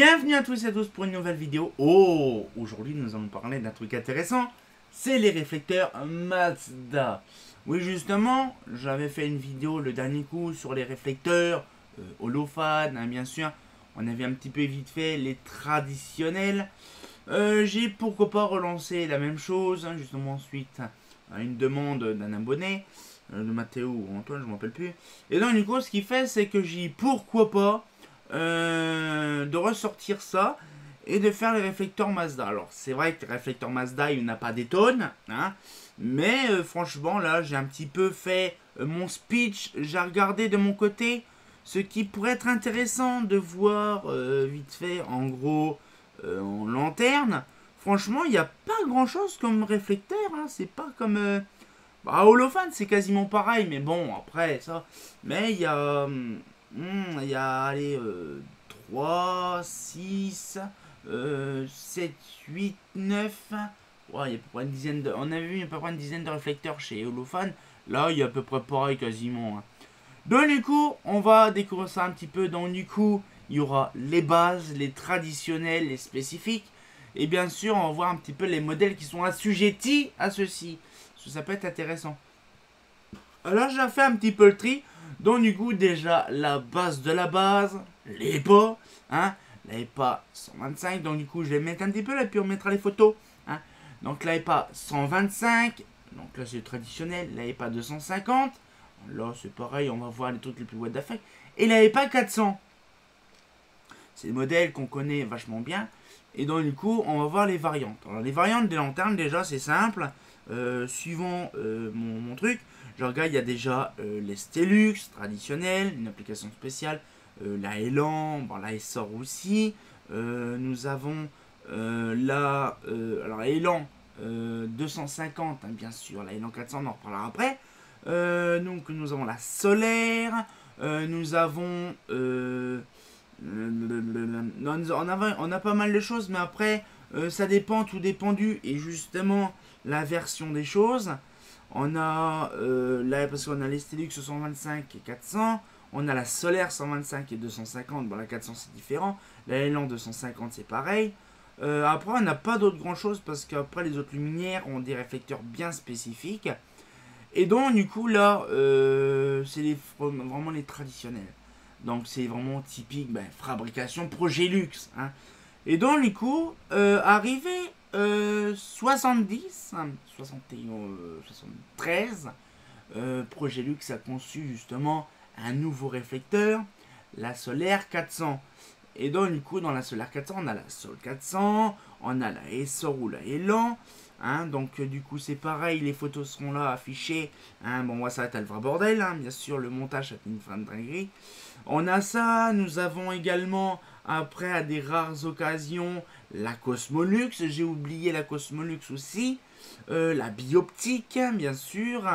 Bienvenue à tous et à tous pour une nouvelle vidéo. Oh, aujourd'hui nous allons parler d'un truc intéressant, c'est les réflecteurs Mazda. Oui, justement, j'avais fait une vidéo le dernier coup sur les réflecteurs holophan, hein, bien sûr. On avait un petit peu vite fait les traditionnels. J'ai pourquoi pas relancé la même chose, hein, justement suite à une demande d'un abonné, de Mathéo ou Antoine, je ne me rappelle plus. Et donc du coup, ce qu'il fait, c'est que j'ai pourquoi pas de ressortir ça et de faire les réflecteurs Mazda. Alors c'est vrai que les réflecteurs Mazda, il n'y en a pas des tonnes, hein, mais franchement là j'ai un petit peu fait mon speech, j'ai regardé de mon côté ce qui pourrait être intéressant de voir vite fait en gros en lanterne. Franchement il n'y a pas grand chose comme réflecteur, hein, c'est pas comme... Holophane c'est quasiment pareil, mais bon après ça... Mais il y a... il y a, allez, 3, 6, 7, 8, 9. Ouais, il y a à peu près une dizaine de... On a vu à peu près une dizaine de réflecteurs chez Holophane. Là, il y a à peu près pareil quasiment. Hein. Donc, du coup, on va découvrir ça un petit peu. Donc, du coup, il y aura les bases, les traditionnels, les spécifiques. Et bien sûr, on va voir un petit peu les modèles qui sont assujettis à ceci. Ça peut être intéressant. Alors, j'ai fait un petit peu le tri. Donc du coup déjà la base de la base, l'EPA, hein, la EPA 125, donc du coup je vais mettre un petit peu là puis on mettra les photos, hein. Donc la EPA 125, donc là c'est le traditionnel, la EPA 250, là c'est pareil, on va voir les trucs les plus what the fuck, et la EPA 400, c'est des modèles qu'on connaît vachement bien, et donc du coup on va voir les variantes. Alors les variantes des lanternes déjà c'est simple, suivant mon truc. Je regarde, il y a déjà les Stelux traditionnels, une application spéciale, la Elan, bon, la Essor aussi. Nous avons alors la Elan 250, hein, bien sûr, la Elan 400, on en reparlera après. Donc nous avons la Solaire, nous avons... on a pas mal de choses, mais après, ça dépend, tout dépendu, et justement, la version des choses. On a là parce qu'on a les Stelux 125 et 400, on a la Solaire 125 et 250, bon la 400 c'est différent, la Elan 250 c'est pareil. Après on n'a pas d'autres grand chose parce qu'après les autres luminaires ont des réflecteurs bien spécifiques. Et donc du coup là c'est vraiment les traditionnels. Donc c'est vraiment typique fabrication Progélux. Hein. Et donc du coup arrivé 70, 73, Progélux a conçu justement un nouveau réflecteur, la Solaire 400. Et donc du coup dans la Solaire 400 on a la Sol 400, on a la Essor ou la Elan. Hein, donc du coup c'est pareil, les photos seront là affichées. Hein, bon moi ça va être le vrai bordel, hein, bien sûr le montage c'est une fin de dinguerie. On a ça, nous avons également après à des rares occasions la Cosmolux, j'ai oublié la Cosmolux aussi, la Bioptique bien sûr.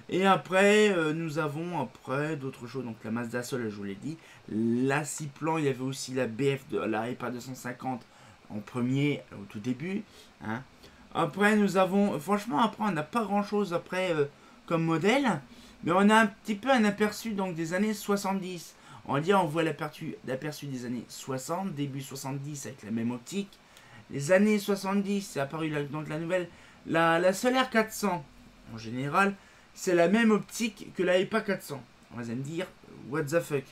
Et après nous avons après d'autres choses, donc la Mazda Sol je vous l'ai dit, la Ciplan, il y avait aussi la BF, la EPA 250 en premier au tout début. Hein. Après nous avons, franchement après on n'a pas grand chose après comme modèle, mais on a un petit peu un aperçu donc des années 70. On va dire on voit l'aperçu des années 60, début 70 avec la même optique. Les années 70, c'est apparu donc la nouvelle, la Solaire 400 en général, c'est la même optique que la EPA 400. On va me dire, what the fuck.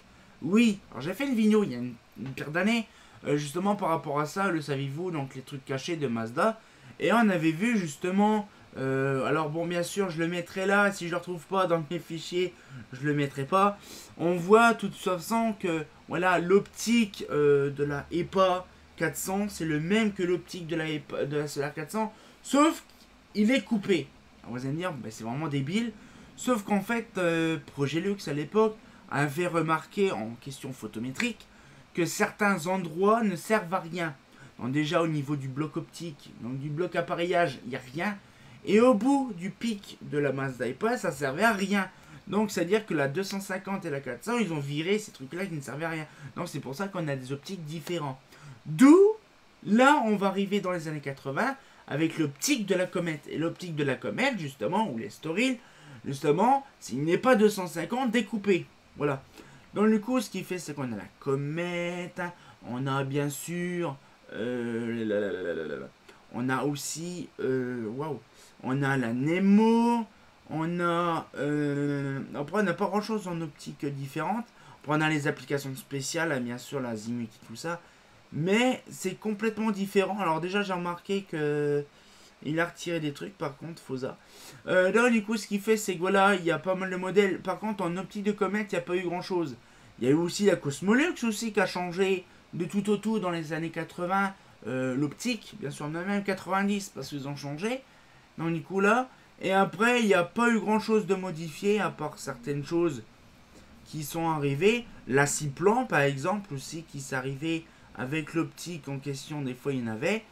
Oui, alors j'ai fait une vidéo il y a une paire d'années, justement par rapport à ça, le saviez-vous, donc les trucs cachés de Mazda. Et on avait vu justement, alors bon bien sûr je le mettrai là, si je le retrouve pas dans mes fichiers, je le mettrai pas. On voit de toute façon que voilà l'optique de la EPA 400, c'est le même que l'optique de la Solaire 400, sauf qu'il est coupé. On va me dire, c'est vraiment débile. Sauf qu'en fait, Progélux à l'époque avait remarqué en question photométrique que certains endroits ne servent à rien. Donc déjà au niveau du bloc optique, donc du bloc appareillage, il n'y a rien. Et au bout du pic de la Mazda EPA, ça servait à rien. Donc c'est-à-dire que la 250 et la 400, ils ont viré ces trucs-là qui ne servaient à rien. Donc c'est pour ça qu'on a des optiques différents. D'où, là on va arriver dans les années 80 avec l'optique de la comète. Et l'optique de la comète, justement, ou l'Estoril, justement, il n'est pas 250 découpé. Voilà. Donc du coup, ce qui fait, c'est qu'on a la comète, On a bien sûr... on a aussi... Waouh. On a la Nemo. On a... après, on n'a pas grand-chose en optique différente. Après, on a les applications spéciales, bien sûr, la Zimut et tout ça. Mais c'est complètement différent. Alors déjà, j'ai remarqué que... il a retiré des trucs, par contre, Fosa. Là, du coup, ce qu'il fait, c'est que voilà, il y a pas mal de modèles. Par contre, en optique de comète, il n'y a pas eu grand-chose. Il y a eu aussi la Cosmolux aussi qui a changé de tout au tout dans les années 80. L'optique, bien sûr, même 90, parce qu'ils ont changé. Donc, du coup, là. Et après, il n'y a pas eu grand-chose de modifié, à part certaines choses qui sont arrivées. La Ciplan, par exemple, aussi, qui s'est arrivée avec l'optique en question. Des fois, il y en avait.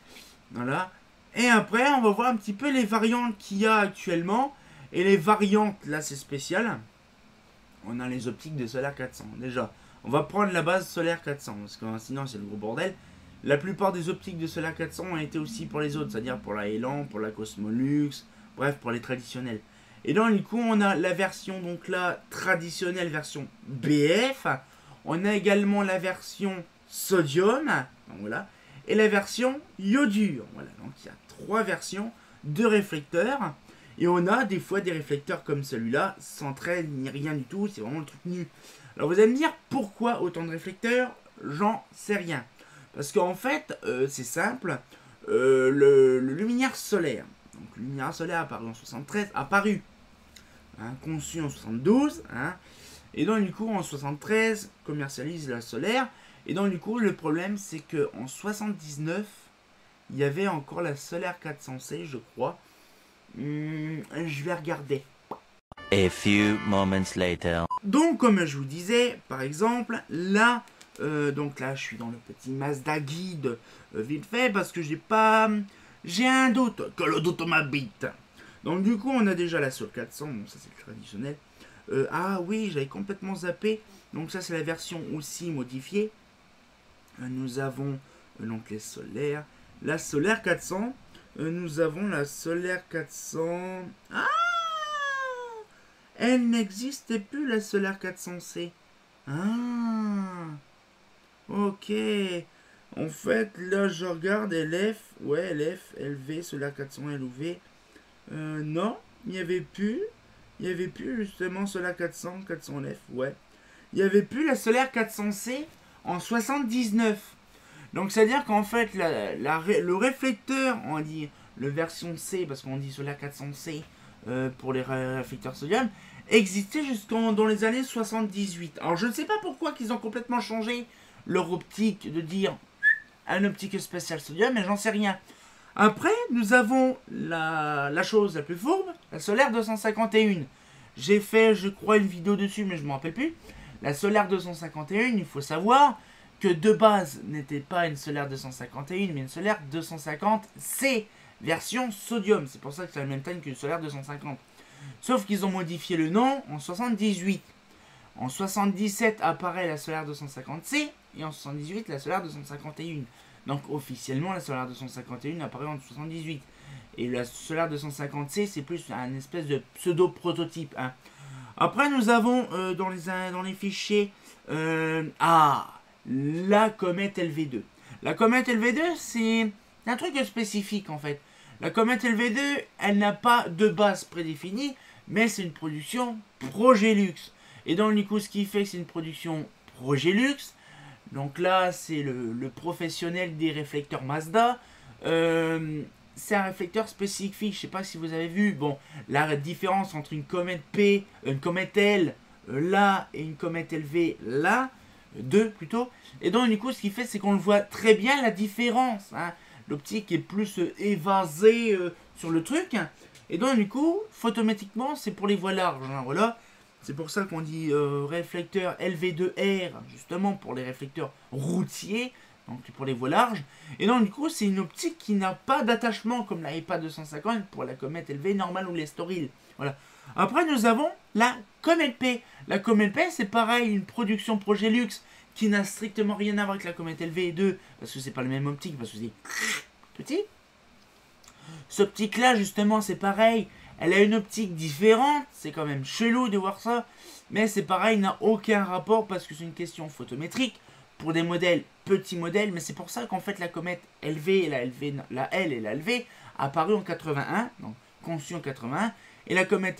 Voilà. Et après, on va voir un petit peu les variantes qu'il y a actuellement. Et les variantes, là, c'est spécial. On a les optiques de Solaire 400. Déjà, on va prendre la base Solaire 400. Parce que sinon, c'est le gros bordel. La plupart des optiques de Solaire 400 ont été aussi pour les autres. C'est-à-dire pour la Elan, pour la Cosmolux. Bref, pour les traditionnels. Et donc, du coup, on a la version, donc là, traditionnelle, version BF. On a également la version Sodium. Donc voilà. Et la version iodure. Voilà, donc il y a 3 versions de réflecteurs. Et on a des fois des réflecteurs comme celui-là, sans trait ni rien du tout, c'est vraiment le truc nu. Alors vous allez me dire, pourquoi autant de réflecteurs? J'en sais rien. Parce qu'en fait, c'est simple, le luminaire solaire. Donc le luminaire solaire apparu en 73, apparu, hein, conçu en 72, hein, et donc du coup en 73, commercialise la solaire. Et donc du coup, le problème, c'est qu'en 79, il y avait encore la Solaire 400C, je crois. Je vais regarder. A few moments later. Donc, comme je vous disais, par exemple, là, donc là, je suis dans le petit Mazda guide, vite fait, parce que j'ai un doute, que le doute m'habite. Donc, du coup, on a déjà la Sol 400, bon, ça c'est le traditionnel. Ah oui, j'avais complètement zappé. Donc, ça, c'est la version aussi modifiée. Nous avons donc les solaires. La Solaire 400. Nous avons la Solaire 400. Ah, elle n'existait plus, la Solaire 400C. Ah, ok. En fait, là, je regarde LF. Ouais, LF, LV, Solaire 400 LV. Non, il n'y avait plus. Il n'y avait plus, justement, Solaire 400, 400 LF. Ouais. Il n'y avait plus la Solaire 400C en 79. Donc c'est à dire qu'en fait le réflecteur, on dit le version C, parce qu'on dit Solaire 400C pour les réflecteurs sodium, existait dans les années 78. Alors je ne sais pas pourquoi qu'ils ont complètement changé leur optique de dire un optique spéciale sodium, mais j'en sais rien. Après, nous avons la chose la plus fourbe, la Solaire 251. J'ai fait, je crois, une vidéo dessus, mais je ne me rappelle plus. La Solaire 251, il faut savoir que de base n'était pas une Solaire 251, mais une Solaire 250C, version sodium. C'est pour ça que c'est la même taille qu'une Solaire 250. Sauf qu'ils ont modifié le nom en 78. En 77 apparaît la Solaire 250C, et en 78 la Solaire 251. Donc officiellement la Solaire 251 apparaît en 78. Et la Solaire 250C c'est plus un espèce de pseudo-prototype. Hein. Après nous avons dans les fichiers... la comète LV2. La comète LV2, c'est un truc spécifique en fait. La comète LV2, elle n'a pas de base prédéfinie, mais c'est une production Progélux. Et donc du coup, ce qui fait que c'est une production Progélux, donc là, c'est le professionnel des réflecteurs Mazda. C'est un réflecteur spécifique, je sais pas si vous avez vu. Bon, la différence entre une comète P, une comète L, là, et une comète LV, là, 2 plutôt. Et donc du coup ce qu'il fait c'est qu'on le voit très bien la différence. Hein. L'optique est plus évasée sur le truc. Et donc du coup photométriquement c'est pour les voies larges. Hein, voilà. C'est pour ça qu'on dit réflecteur LV2R justement pour les réflecteurs routiers. Donc pour les voies larges. Et donc du coup c'est une optique qui n'a pas d'attachement comme la EPA 250 pour la comète LV normale ou l'Estoril. Voilà. Après, nous avons la comète P. La comète P, c'est pareil, une production Progélux qui n'a strictement rien à voir avec la comète LV2, parce que c'est pas le même optique, parce que c'est petit. Cette optique-là, justement, c'est pareil. Elle a une optique différente. C'est quand même chelou de voir ça. Mais c'est pareil, n'a aucun rapport, parce que c'est une question photométrique. pour des modèles, petits modèles, mais c'est pour ça qu'en fait la comète LV et la L et la LV apparu en 81, donc conçue en 81, et la comète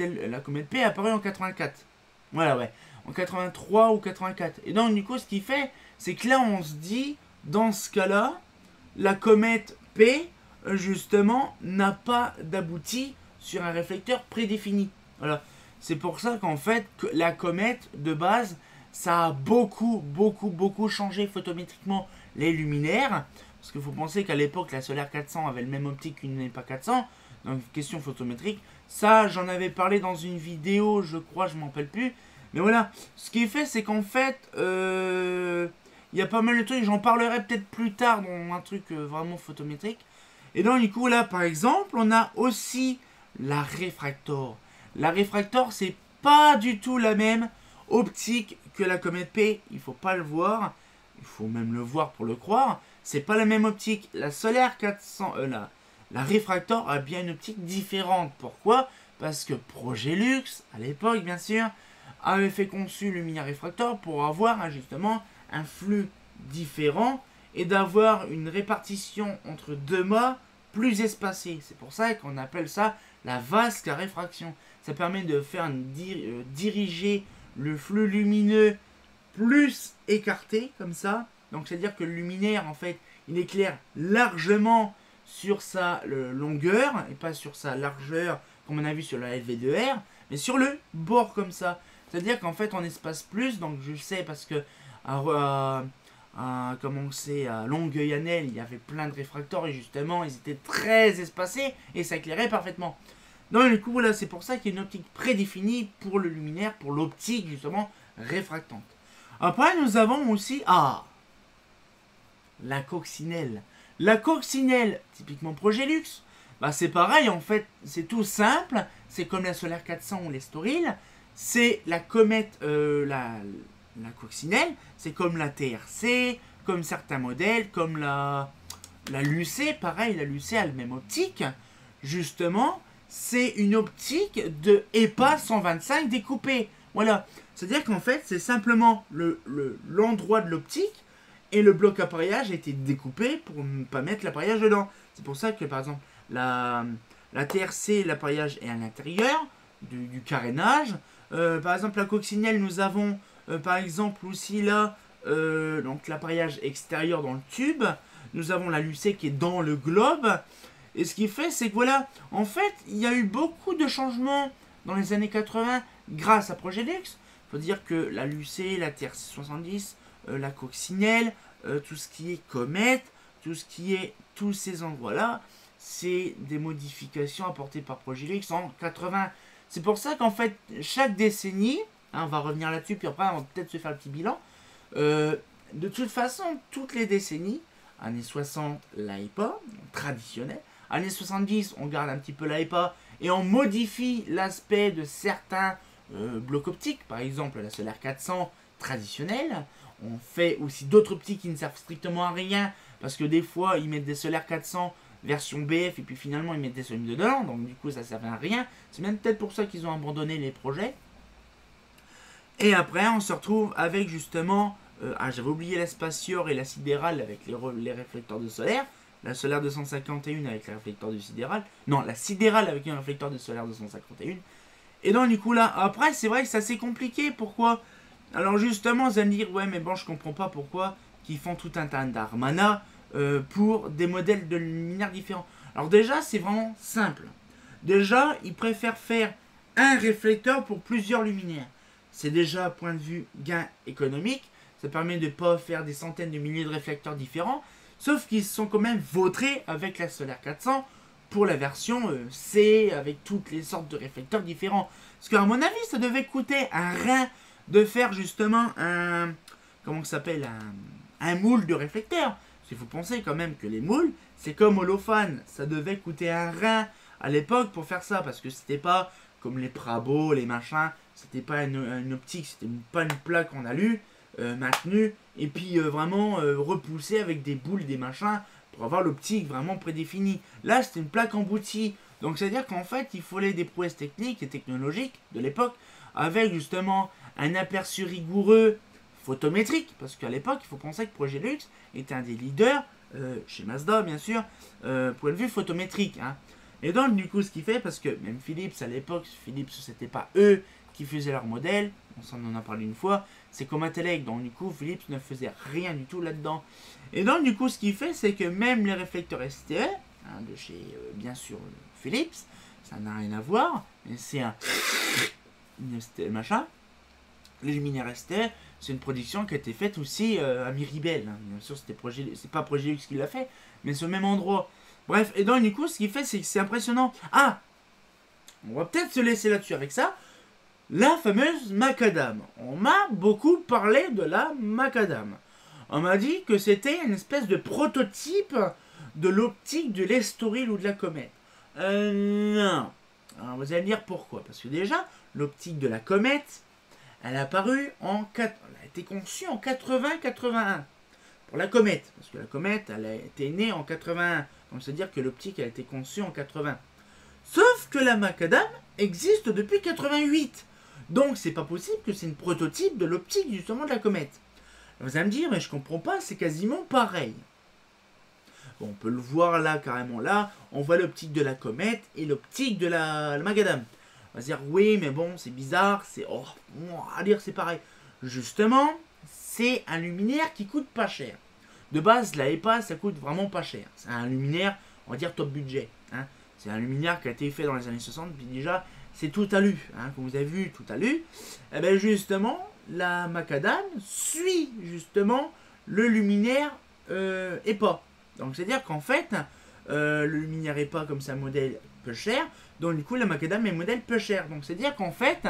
P apparue en 84. Voilà, ouais, en 83 ou 84. Et donc du coup, ce qu'il fait, c'est que là on se dit, dans ce cas-là, la comète P, justement, n'a pas d'abouti sur un réflecteur prédéfini. Voilà. C'est pour ça qu'en fait, que la comète, de base, ça a beaucoup changé photométriquement les luminaires. Parce qu'il faut penser qu'à l'époque, la Solaire 400 avait le même optique qu'une NEPA 400. Donc, question photométrique. Ça, j'en avais parlé dans une vidéo, je crois, je m'en rappelle plus. Mais voilà, ce qui est fait, c'est qu'en fait, il y a pas mal de trucs, j'en parlerai peut-être plus tard dans un truc vraiment photométrique. Et donc du coup là par exemple on a aussi la réfractor. La réfractor c'est pas du tout la même optique que la comète P, il faut pas le voir, il faut même le voir pour le croire, c'est pas la même optique. La Solaire 400, la réfractor a bien une optique différente. Pourquoi? Parce que Progélux, à l'époque bien sûr, avait fait conçu le luminaire réfractor pour avoir justement un flux différent et d'avoir une répartition entre deux mâts plus espacée. C'est pour ça qu'on appelle ça la vasque à réfraction. Ça permet de faire diriger le flux lumineux plus écarté comme ça. Donc c'est-à-dire que le luminaire en fait il éclaire largement sur sa longueur et pas sur sa largeur comme on a vu sur la LV2R, mais sur le bord comme ça. C'est-à-dire qu'en fait on espace plus, donc je sais parce que comme on sait, à Longueuil-Annel, il y avait plein de réfracteurs et justement, ils étaient très espacés et ça éclairait parfaitement. Donc du coup, voilà, c'est pour ça qu'il y a une optique prédéfinie pour le luminaire, pour l'optique justement réfractante. Après, nous avons aussi, la coccinelle. La coccinelle, typiquement Progélux, bah c'est pareil en fait, c'est tout simple, c'est comme la Solaire 400 ou les Storil, c'est la comète, la coccinelle, c'est comme la TRC, comme certains modèles, comme la Lucé, pareil, la Lucé a le même optique. Justement, c'est une optique de EPA 125 découpée. Voilà, c'est-à-dire qu'en fait, c'est simplement l'endroit de l'optique et le bloc appareillage a été découpé pour ne pas mettre l'appareillage dedans. C'est pour ça que, par exemple, la TRC, l'appareillage est à l'intérieur du carénage. Par exemple, la coccinelle, nous avons par exemple aussi là donc l'appareillage extérieur dans le tube. Nous avons la Lucé qui est dans le globe. Et ce qui fait, c'est que voilà, en fait, il y a eu beaucoup de changements dans les années 80 grâce à Progélux. Il faut dire que la Lucé, la TRC 70, la coccinelle, tout ce qui est comète, tout ce qui est tous ces endroits-là, c'est des modifications apportées par Progélux en 80. C'est pour ça qu'en fait, chaque décennie, on va revenir là-dessus, puis après, on va peut-être se faire le petit bilan. De toute façon, toutes les décennies, années 60, l'AEPA, traditionnelle. Années 70, on garde un petit peu l'AEPA et on modifie l'aspect de certains blocs optiques. Par exemple, la Solaire 400 traditionnelle. On fait aussi d'autres optiques qui ne servent strictement à rien. Parce que des fois, ils mettent des Solaire 400 version BF et puis finalement, ils mettent des Sony dedans. Donc du coup, ça ne servait à rien. C'est même peut-être pour ça qu'ils ont abandonné les projets. Et après, on se retrouve avec justement... j'avais oublié la spatiore et la sidérale avec les réflecteurs de solaire. La Solaire 251 avec les réflecteurs de sidérale. Non, la sidérale avec un réflecteur de Solaire 251. Et donc, du coup, là, après, c'est vrai que c'est assez compliqué. Pourquoi? Alors, justement, vous allez me dire, ouais, mais bon, je comprends pas pourquoi qu'ils font tout un tas d'Armana pour des modèles de luminaires différents. Alors, déjà, c'est vraiment simple. Déjà, ils préfèrent faire un réflecteur pour plusieurs luminaires. C'est déjà, point de vue gain économique. Ça permet de ne pas faire des centaines de milliers de réflecteurs différents. Sauf qu'ils sont quand même vautrés avec la Solaire 400 pour la version C, avec toutes les sortes de réflecteurs différents. Parce qu'à mon avis, ça devait coûter un rein de faire justement un... Comment ça s'appelle? Un moule de réflecteur. Parce qu'il faut penser quand même que les moules, c'est comme holophane. Ça devait coûter un rein à l'époque pour faire ça. Parce que c'était pas comme les Prabo, les machins. C'était pas une optique, c'était pas une plaque en alu. Maintenu et puis vraiment repoussé avec des boules, des machins pour avoir l'optique vraiment prédéfinie. Là, c'était une plaque emboutie. Donc, c'est-à-dire qu'en fait, il fallait des prouesses techniques et technologiques de l'époque avec justement un aperçu rigoureux, photométrique, parce qu'à l'époque, il faut penser que Progélux était un des leaders, chez Mazda bien sûr, point de vue photométrique. Hein. Et donc du coup, ce qu'il fait, parce que même Philips à l'époque, Philips c'était pas eux qui faisaient leur modèle, on s'en en a parlé une fois, c'est comme Intelec, donc du coup Philips ne faisait rien du tout là-dedans. Et donc du coup, ce qu'il fait, c'est que même les réflecteurs STE, hein, de chez bien sûr Philips, ça n'a rien à voir, mais c'est un machin. Les luminaires STE, c'est une production qui a été faite aussi à Miribel. Hein. Bien sûr, c'est pas Progélux qui l'a fait, mais c'est au même endroit. Bref, et donc du coup, ce qu'il fait, c'est que c'est impressionnant. Ah, on va peut-être se laisser là-dessus avec ça. La fameuse macadam. On m'a beaucoup parlé de la macadam. On m'a dit que c'était une espèce de prototype de l'optique de l'Estoril ou de la Comète. Non. Alors vous allez me dire pourquoi. Parce que déjà, l'optique de la Comète, elle a apparu elle a été conçue en 80-81. Pour la Comète. Parce que la Comète, elle a été née en 81. Donc c'est-à-dire que l'optique a été conçue en 80. Sauf que la macadam existe depuis 88. Donc c'est pas possible que c'est une prototype de l'optique justement de la Comète. Vous allez me dire, mais je comprends pas, c'est quasiment pareil. Bon, on peut le voir là, carrément là. On voit l'optique de la Comète et l'optique de la macadam. On va se dire, oui, mais bon, c'est bizarre, c'est... Oh, à dire, c'est pareil. Justement, c'est un luminaire qui coûte pas cher. De base, la EPA, ça coûte vraiment pas cher. C'est un luminaire, on va dire, top budget. Hein. C'est un luminaire qui a été fait dans les années 60, puis déjà, c'est tout alu. Hein. Comme vous avez vu, tout alu. Et bien justement, la macadam suit justement le luminaire EPA. Donc, c'est-à-dire qu'en fait, le luminaire EPA, comme c'est un modèle peu cher, donc du coup, la macadam est un modèle peu cher. Donc, c'est-à-dire qu'en fait,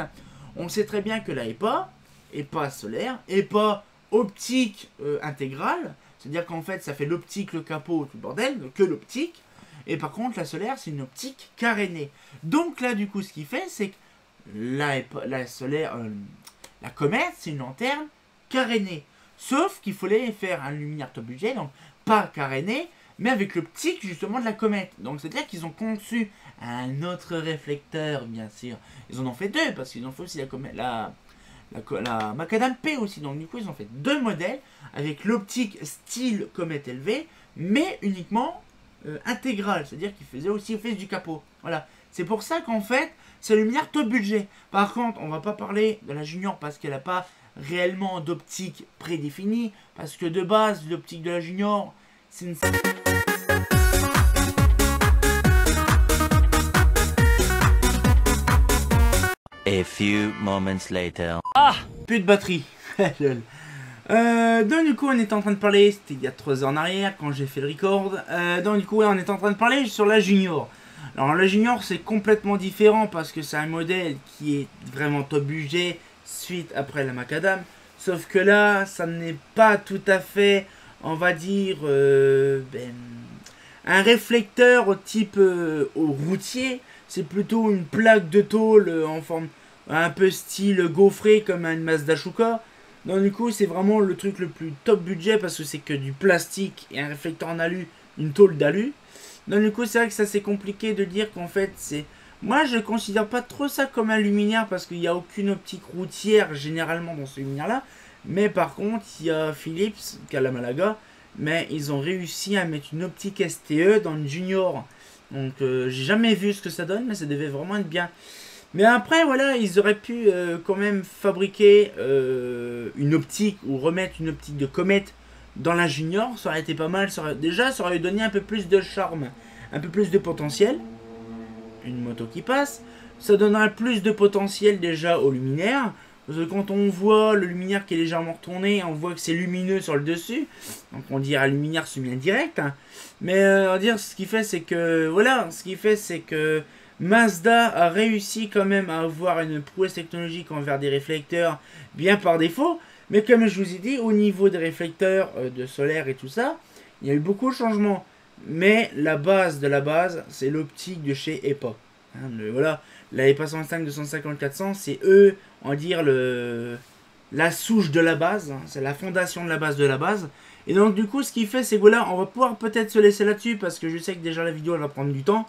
on sait très bien que la EPA solaire, EPA optique intégrale, c'est-à-dire qu'en fait, ça fait l'optique, le capot, tout le bordel, que l'optique. Et par contre, la solaire, c'est une optique carénée. Donc là, du coup, ce qu'il fait, c'est que la solaire, la Comète, c'est une lanterne carénée. Sauf qu'il fallait faire un luminaire top budget, donc pas caréné, mais avec l'optique justement de la Comète. Donc c'est-à-dire qu'ils ont conçu un autre réflecteur, bien sûr. Ils en ont fait deux, parce qu'ils ont fait aussi la macadam P aussi. Donc du coup, ils ont fait deux modèles avec l'optique style Comète élevée, mais uniquement intégrale. C'est-à-dire qu'ils faisaient aussi office du capot. Voilà. C'est pour ça qu'en fait, c'est le luminaire top budget. Par contre, on va pas parler de la Junior parce qu'elle n'a pas réellement d'optique prédéfinie. Parce que de base, l'optique de la Junior, c'est une... A few moments later. Ah, plus de batterie. Donc du coup on était en train de parler, c'était il y a 3 heures en arrière quand j'ai fait le record. Donc du coup ouais, on était en train de parler sur la Junior. Alors la Junior c'est complètement différent parce que c'est un modèle qui est vraiment top budget suite après la macadam. Sauf que là ça n'est pas tout à fait, on va dire, un réflecteur au type au routier. C'est plutôt une plaque de tôle en forme un peu style gaufré comme une Mazda Shuka. Donc du coup c'est vraiment le truc le plus top budget parce que c'est que du plastique et un réflecteur en alu, une tôle d'alu. Donc du coup c'est vrai que ça c'est compliqué de dire qu'en fait c'est... Moi je considère pas trop ça comme un luminaire parce qu'il n'y a aucune optique routière généralement dans ce luminaire là. Mais par contre il y a Philips qui a la Malaga, mais ils ont réussi à mettre une optique STE dans une Junior. Donc j'ai jamais vu ce que ça donne mais ça devait vraiment être bien. Mais après, voilà, ils auraient pu quand même fabriquer une optique ou remettre une optique de Comète dans la Junior. Ça aurait été pas mal. Déjà, ça aurait donné un peu plus de charme, un peu plus de potentiel. Une moto qui passe. Ça donnerait plus de potentiel déjà au luminaire. Parce que quand on voit le luminaire qui est légèrement retourné, on voit que c'est lumineux sur le dessus. Donc on dirait un luminaire semi-indirect. Hein. Mais on va dire, ce qui fait, c'est que... Voilà, ce qui fait, c'est que... Mazda a réussi quand même à avoir une prouesse technologique envers des réflecteurs bien par défaut. Mais comme je vous ai dit, au niveau des réflecteurs de solaire et tout ça, il y a eu beaucoup de changements. Mais la base de la base, c'est l'optique de chez EPA. Hein, voilà, la EPA 105, 250, 400, c'est eux, on va dire, la souche de la base. Hein, c'est la fondation de la base. Et donc du coup, ce qui fait, c'est que voilà, on va pouvoir peut-être se laisser là-dessus parce que je sais que déjà la vidéo, elle va prendre du temps.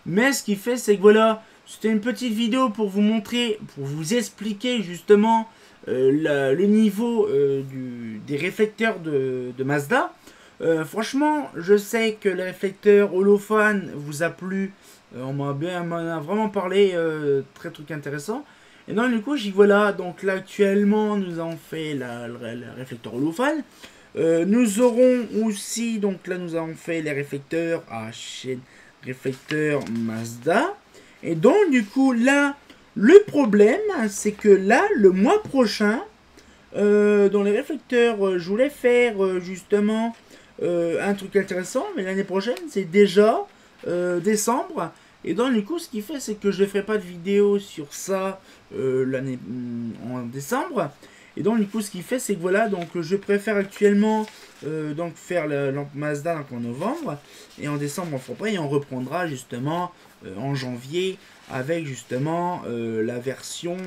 Mais ce qui fait, c'est que voilà, C'était une petite vidéo pour vous montrer, pour vous expliquer justement le niveau des réflecteurs de Mazda. Franchement, je sais que le réflecteur holophane vous a plu. On m'en a vraiment parlé, très truc intéressant. Et donc du coup, j'y voilà. Donc là actuellement, nous avons fait le réflecteur holophane. Nous aurons aussi, donc là nous avons fait les réflecteurs à chaîne réflecteur Mazda. Et donc du coup là, le problème c'est que là, le mois prochain, dans les réflecteurs, je voulais faire justement un truc intéressant, mais l'année prochaine c'est déjà décembre. Et donc du coup ce qui fait c'est que je ne ferai pas de vidéo sur ça l'année en décembre. Et donc du coup ce qui fait c'est que voilà, donc je préfère actuellement donc faire la lampe Mazda donc, en novembre. Et en décembre on fera pas et on reprendra justement en janvier avec justement la version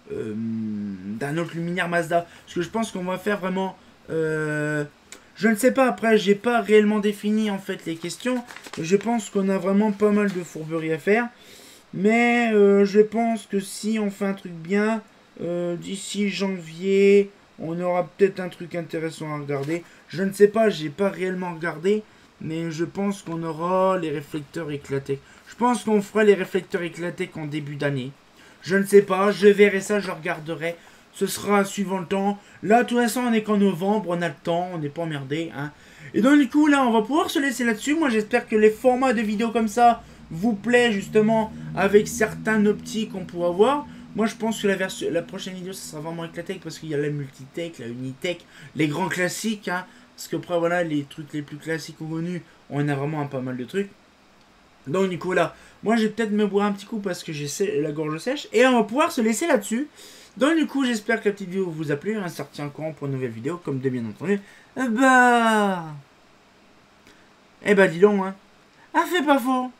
d'un autre luminaire Mazda. Parce que je pense qu'on va faire vraiment... je ne sais pas, après j'ai pas réellement défini en fait les questions. Je pense qu'on a vraiment pas mal de fourberies à faire. Mais je pense que si on fait un truc bien, d'ici janvier, on aura peut-être un truc intéressant à regarder. Je ne sais pas, j'ai pas réellement regardé. Mais je pense qu'on aura les réflecteurs éclatés. Je pense qu'on fera les réflecteurs éclatés qu'en début d'année. Je ne sais pas, je verrai ça, je regarderai. Ce sera suivant le temps. Là, de toute façon, on est qu'en novembre, on a le temps, on n'est pas emmerdé. Hein. Et donc, du coup, là, on va pouvoir se laisser là-dessus. Moi, j'espère que les formats de vidéos comme ça vous plaît, justement, avec certains optiques qu'on pourra voir. Moi, je pense que la prochaine vidéo, ça sera vraiment éclaté parce qu'il y a la Multitech, la Unitech, les grands classiques. Hein. Parce que après, voilà, les trucs les plus classiques ou connus, on a vraiment pas mal de trucs. Donc, du coup, là, moi, je vais peut-être me boire un petit coup parce que j'ai la gorge sèche. Et on va pouvoir se laisser là-dessus. Donc, du coup, j'espère que la petite vidéo vous a plu. On se retient encore pour une nouvelle vidéo, comme de bien entendu. Eh bah, dis donc, hein. Ah, fait pas faux.